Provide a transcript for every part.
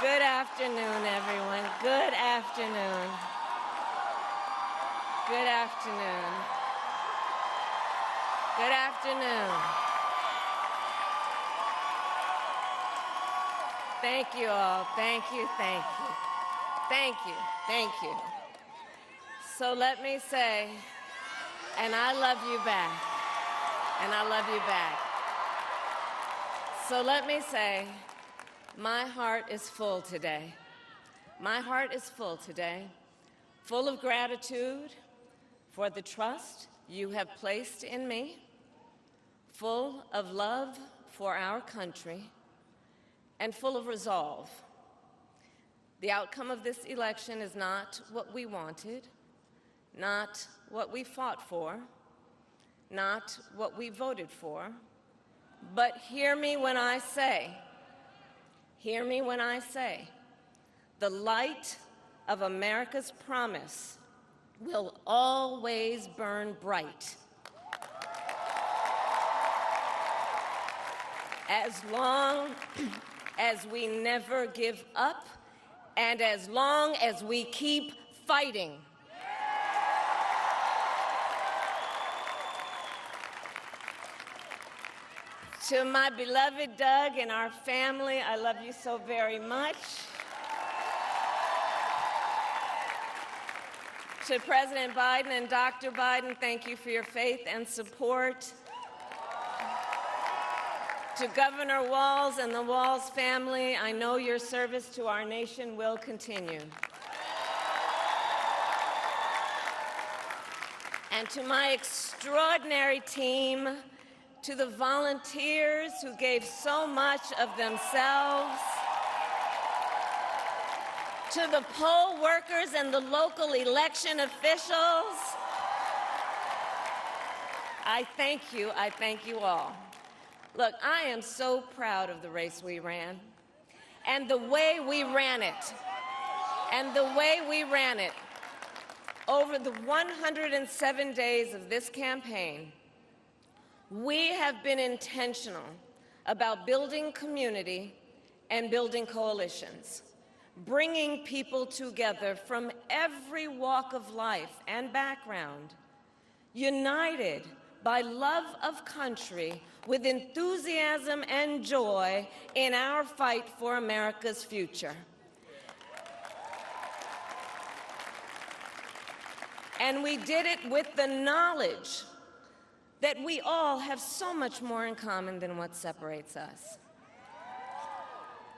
Good afternoon, everyone. Good afternoon. Good afternoon. Good afternoon. Thank you all. Thank you, thank you. Thank you, thank you. So let me say, and I love you back, and I love you back. So let me say, my heart is full today. My heart is full today, full of gratitude for the trust you have placed in me, full of love for our country, and full of resolve. The outcome of this election is not what we wanted, not what we fought for, not what we voted for, but hear me when I say, the light of America's promise will always burn bright. As long as we never give up, and as long as we keep fighting. To my beloved Doug and our family, I love you so very much. To President Biden and Dr. Biden, thank you for your faith and support. To Governor Walz and the Walz family, I know your service to our nation will continue. And to my extraordinary team, to the volunteers who gave so much of themselves, to the poll workers and the local election officials, I thank you all. Look, I am so proud of the race we ran, and the way we ran it, Over the 107 days of this campaign, we have been intentional about building community and building coalitions, bringing people together from every walk of life and background, united by love of country with enthusiasm and joy in our fight for America's future. And we did it with the knowledge that we all have so much more in common than what separates us.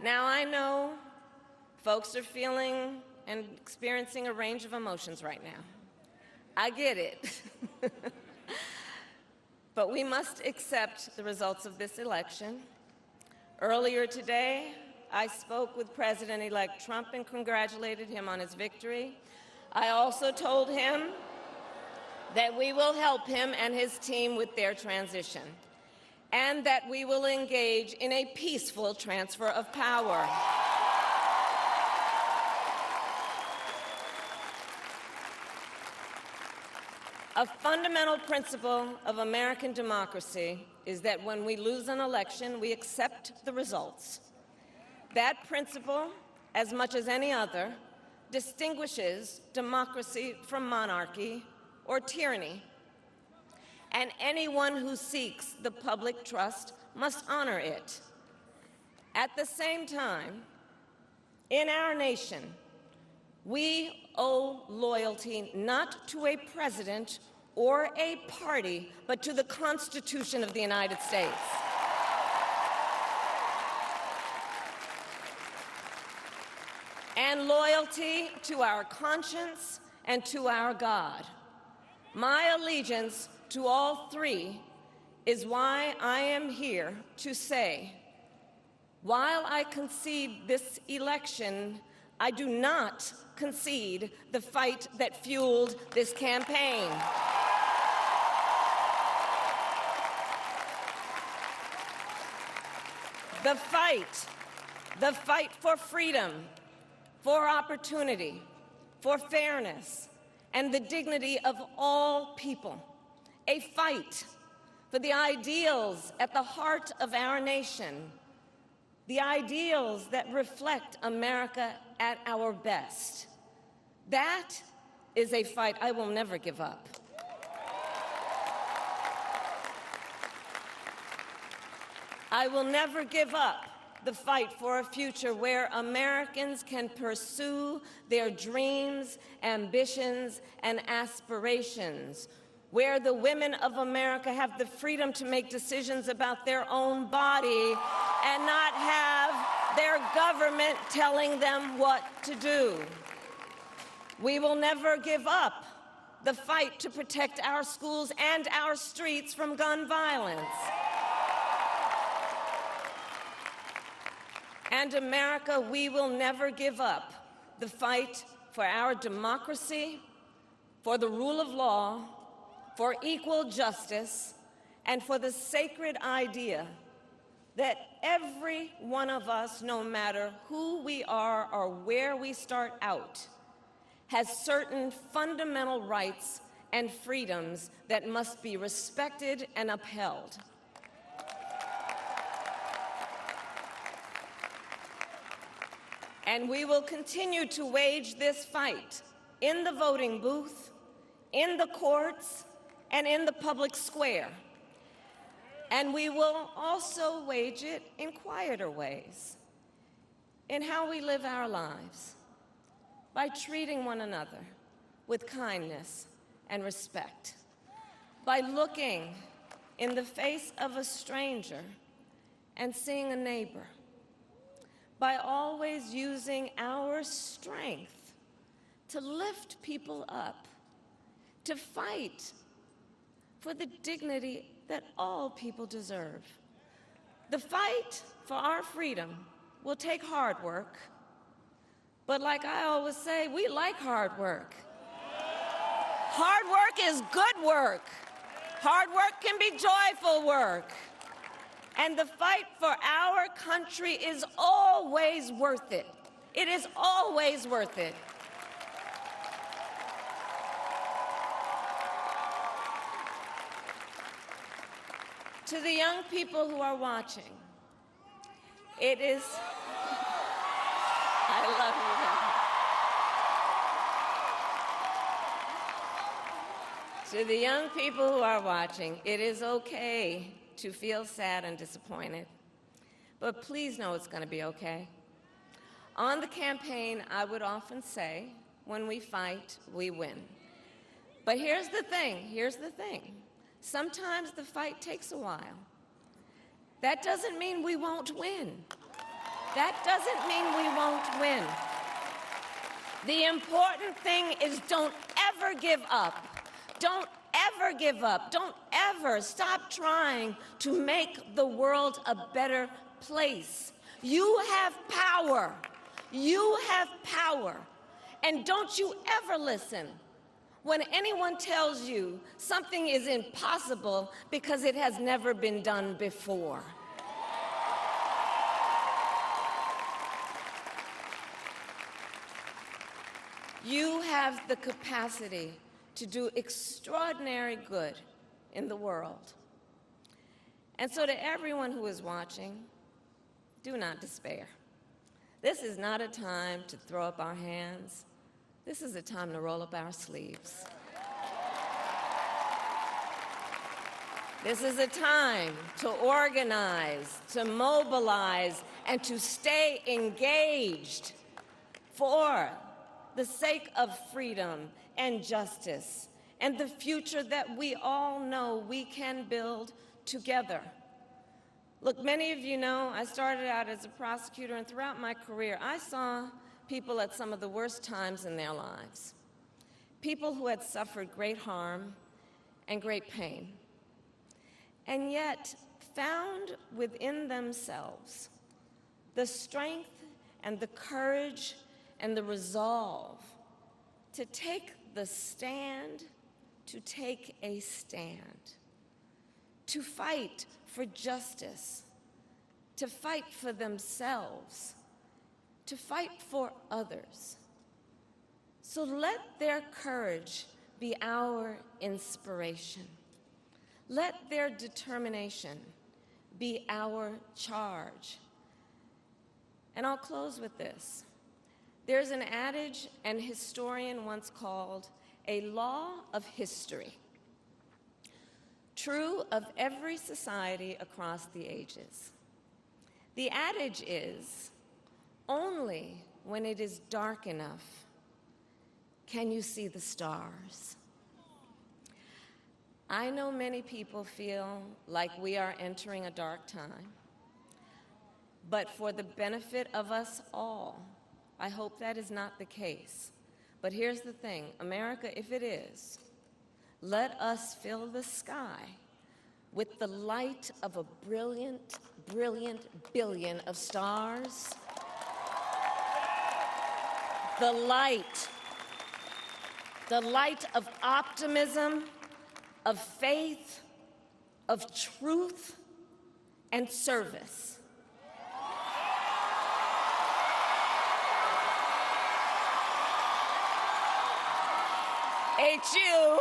Now, I know folks are feeling and experiencing a range of emotions right now. I get it. But we must accept the results of this election. Earlier today, I spoke with President-elect Trump and congratulated him on his victory. I also told him that we will help him and his team with their transition, and that we will engage in a peaceful transfer of power. A fundamental principle of American democracy is that when we lose an election, we accept the results. That principle, as much as any other, distinguishes democracy from monarchy or tyranny. And anyone who seeks the public trust must honor it. At the same time, in our nation, we owe loyalty not to a president or a party, but to the Constitution of the United States. And loyalty to our conscience and to our God. My allegiance to all three is why I am here to say, while I concede this election, I do not concede the fight that fueled this campaign. The fight for freedom, for opportunity, for fairness, and the dignity of all people. A fight for the ideals at the heart of our nation, the ideals that reflect America at our best. That is a fight I will never give up. I will never give up the fight for a future where Americans can pursue their dreams, ambitions, and aspirations, where the women of America have the freedom to make decisions about their own body and not have their government telling them what to do. We will never give up the fight to protect our schools and our streets from gun violence. And America, we will never give up the fight for our democracy, for the rule of law, for equal justice, and for the sacred idea that every one of us, no matter who we are or where we start out, has certain fundamental rights and freedoms that must be respected and upheld. And we will continue to wage this fight in the voting booth, in the courts, and in the public square. And we will also wage it in quieter ways, in how we live our lives, by treating one another with kindness and respect, by looking in the face of a stranger and seeing a neighbor, by always using our strength to lift people up, to fight for the dignity that all people deserve. The fight for our freedom will take hard work, but like I always say, we like hard work. Hard work is good work. Hard work can be joyful work. And the fight for our country is always worth it. It is always worth it. To the young people who are watching, it is, I love you. To the young people who are watching, it is okay to feel sad and disappointed, but please know it's going to be okay. On the campaign, I would often say, when we fight, we win. But here's the thing. Sometimes the fight takes a while. That doesn't mean we won't win. That doesn't mean we won't win. The important thing is don't ever give up. Don't ever give up. Don't ever stop trying to make the world a better place. You have power. You have power. And don't you ever listen when anyone tells you something is impossible because it has never been done before. You have the capacity to do extraordinary good in the world. And so to everyone who is watching, do not despair. This is not a time to throw up our hands. This is a time to roll up our sleeves. This is a time to organize, to mobilize, and to stay engaged for the sake of freedom and justice and the future that we all know we can build together. Look, many of you know I started out as a prosecutor, and throughout my career, I saw people at some of the worst times in their lives, people who had suffered great harm and great pain, and yet found within themselves the strength and the courage and the resolve to take the stand, to take a stand, to fight for justice, to fight for themselves, to fight for others. So let their courage be our inspiration. Let their determination be our charge. And I'll close with this. There's an adage an historian once called a law of history, true of every society across the ages. The adage is, only when it is dark enough can you see the stars. I know many people feel like we are entering a dark time, but for the benefit of us all, I hope that is not the case. But here's the thing, America, if it is, let us fill the sky with the light of a brilliant, brilliant billion of stars. The light of optimism, of faith, of truth, and service. HU.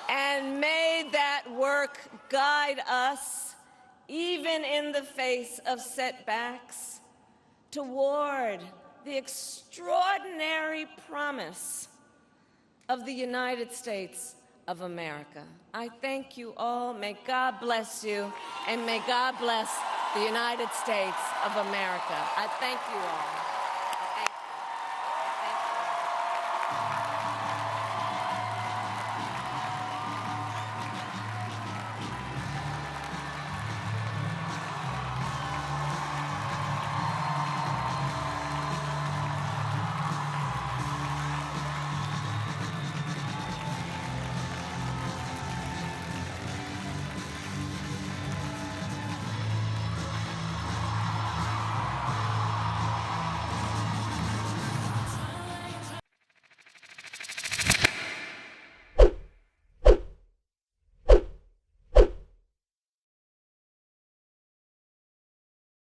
And may that work guide us, even in the face of setbacks, toward the extraordinary promise of the United States of America. I thank you all. May God bless you, and may God bless the United States of America. I thank you all.